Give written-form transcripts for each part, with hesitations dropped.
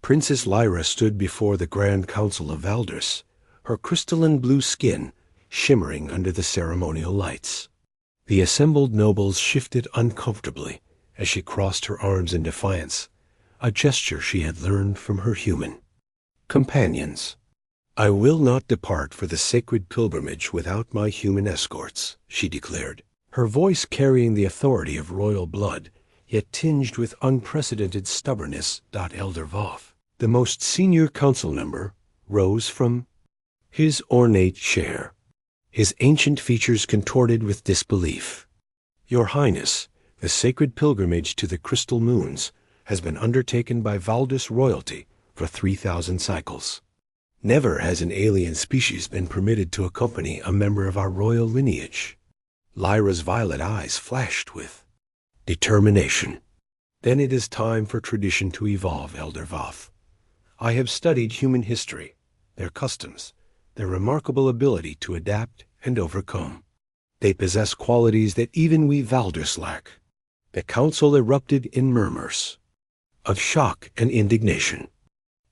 Princess Lyra stood before the Grand Council of Valdris, her crystalline blue skin shimmering under the ceremonial lights. The assembled nobles shifted uncomfortably as she crossed her arms in defiance, a gesture she had learned from her human companions. "I will not depart for the sacred pilgrimage without my human escorts," she declared, her voice carrying the authority of royal blood, yet tinged with unprecedented stubbornness. Elder Voth, the most senior council member, rose from his ornate chair, his ancient features contorted with disbelief. "Your Highness, the sacred pilgrimage to the crystal moons has been undertaken by Valdis royalty for 3,000 cycles. Never has an alien species been permitted to accompany a member of our royal lineage." Lyra's violet eyes flashed with determination. "Then it is time for tradition to evolve, Elder Voth. I have studied human history, their customs, their remarkable ability to adapt and overcome. They possess qualities that even we Valdis lack." The council erupted in murmurs of shock and indignation.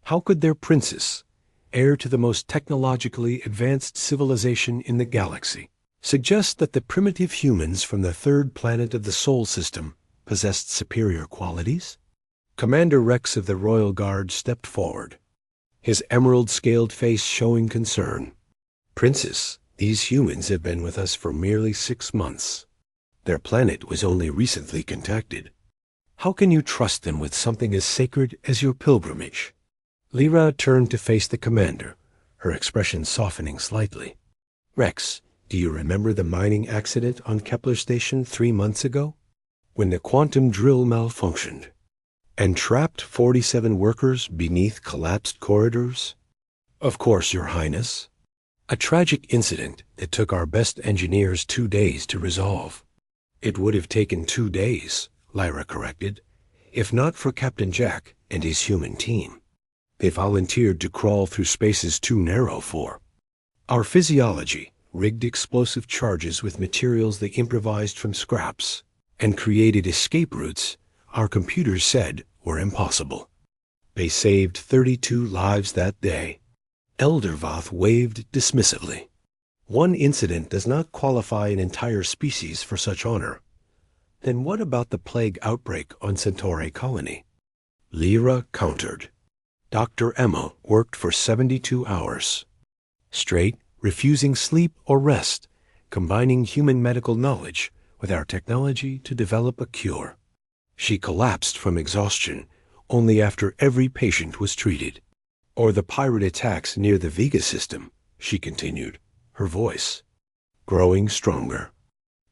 How could their princess, heir to the most technologically advanced civilization in the galaxy, suggest that the primitive humans from the third planet of the Sol system possessed superior qualities? Commander Rex of the Royal Guard stepped forward, his emerald-scaled face showing concern. "Princess, these humans have been with us for merely 6 months. Their planet was only recently contacted. How can you trust them with something as sacred as your pilgrimage?" Lyra turned to face the commander, her expression softening slightly. "Rex, do you remember the mining accident on Kepler Station 3 months ago? When the quantum drill malfunctioned and trapped 47 workers beneath collapsed corridors?" "Of course, Your Highness. A tragic incident that took our best engineers 2 days to resolve." "It would have taken 2 days," Lyra corrected, "if not for Captain Jack and his human team. They volunteered to crawl through spaces too narrow for our physiology, rigged explosive charges with materials they improvised from scraps, and created escape routes our computers said were impossible. They saved 32 lives that day." Elder Voth waved dismissively. "One incident does not qualify an entire species for such honor. Then what about the plague outbreak on Centauri colony?" Lyra countered. "Dr. Emma worked for 72 hours straight, refusing sleep or rest, combining human medical knowledge with our technology to develop a cure. She collapsed from exhaustion only after every patient was treated." "Or the pirate attacks near the Vega system," she continued, her voice growing stronger.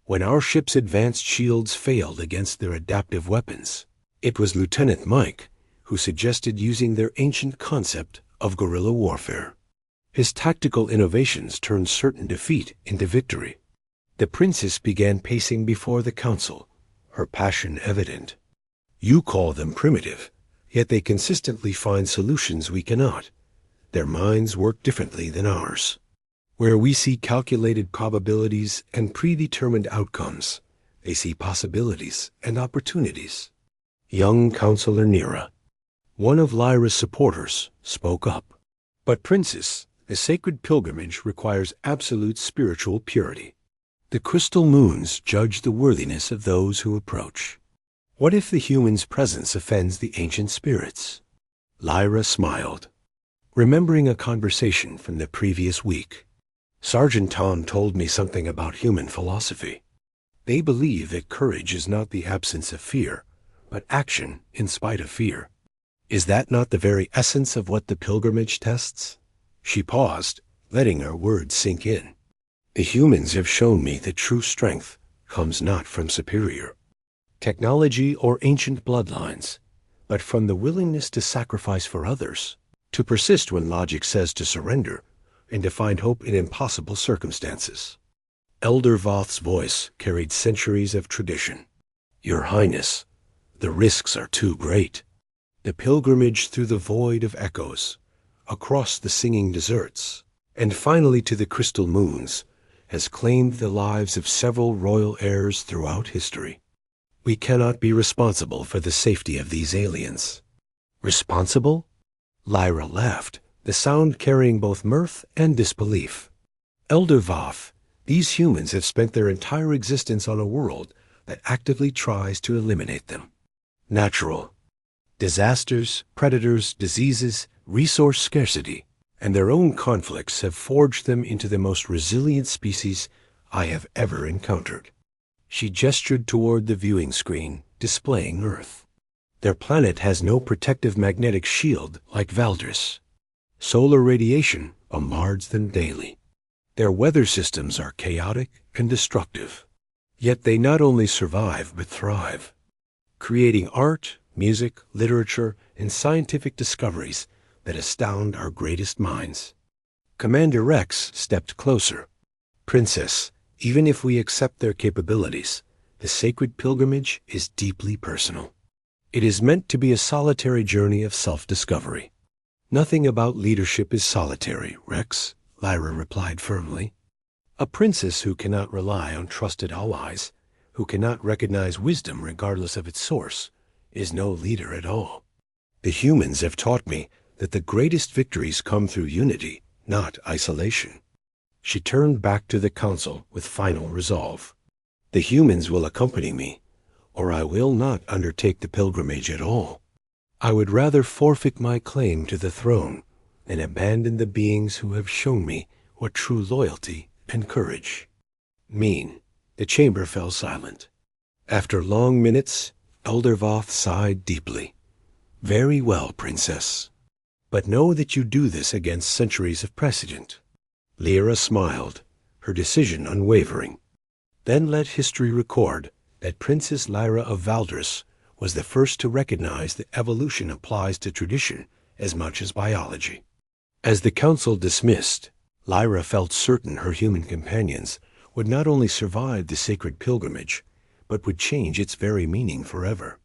"When our ship's advanced shields failed against their adaptive weapons, it was Lieutenant Mike who suggested using their ancient concept of guerrilla warfare. His tactical innovations turned certain defeat into victory." The princess began pacing before the council, her passion evident. "You call them primitive, yet they consistently find solutions we cannot. Their minds work differently than ours. Where we see calculated probabilities and predetermined outcomes, they see possibilities and opportunities." Young Counselor Nira, one of Lyra's supporters, spoke up. "But Princess, the sacred pilgrimage requires absolute spiritual purity. The crystal moons judge the worthiness of those who approach. What if the human's presence offends the ancient spirits?" Lyra smiled, remembering a conversation from the previous week. "Sergeant Tom told me something about human philosophy. They believe that courage is not the absence of fear, but action in spite of fear. Is that not the very essence of what the pilgrimage tests?" She paused, letting her words sink in. "The humans have shown me that true strength comes not from superior technology or ancient bloodlines, but from the willingness to sacrifice for others, to persist when logic says to surrender, and to find hope in impossible circumstances." Elder Voth's voice carried centuries of tradition. "Your Highness, the risks are too great. The pilgrimage through the void of echoes, across the singing deserts, and finally to the crystal moons, has claimed the lives of several royal heirs throughout history. We cannot be responsible for the safety of these aliens." "Responsible?" Lyra laughed, the sound carrying both mirth and disbelief. Elder Voth, these humans have spent their entire existence on a world that actively tries to eliminate them. Natural disasters, predators, diseases, resource scarcity, and their own conflicts have forged them into the most resilient species I have ever encountered. She gestured toward the viewing screen, displaying Earth. Their planet has no protective magnetic shield like Valdris. Solar radiation bombards them daily. Their weather systems are chaotic and destructive. Yet they not only survive but thrive, creating art, music, literature, and scientific discoveries that astound our greatest minds. Commander Rex stepped closer. Princess, even if we accept their capabilities, the sacred pilgrimage is deeply personal. It is meant to be a solitary journey of self-discovery. Nothing about leadership is solitary, Rex, Lyra replied firmly. A princess who cannot rely on trusted allies, who cannot recognize wisdom regardless of its source, is no leader at all. The humans have taught me that the greatest victories come through unity, not isolation. She turned back to the council with final resolve. The humans will accompany me, or I will not undertake the pilgrimage at all. I would rather forfeit my claim to the throne and abandon the beings who have shown me what true loyalty and courage mean. The chamber fell silent. After long minutes, Elder Voth sighed deeply. Very well, Princess. But know that you do this against centuries of precedent. Lyra smiled, her decision unwavering. Then let history record that Princess Lyra of Valdris was the first to recognize that evolution applies to tradition as much as biology. As the council dismissed, Lyra felt certain her human companions would not only survive the sacred pilgrimage, but would change its very meaning forever.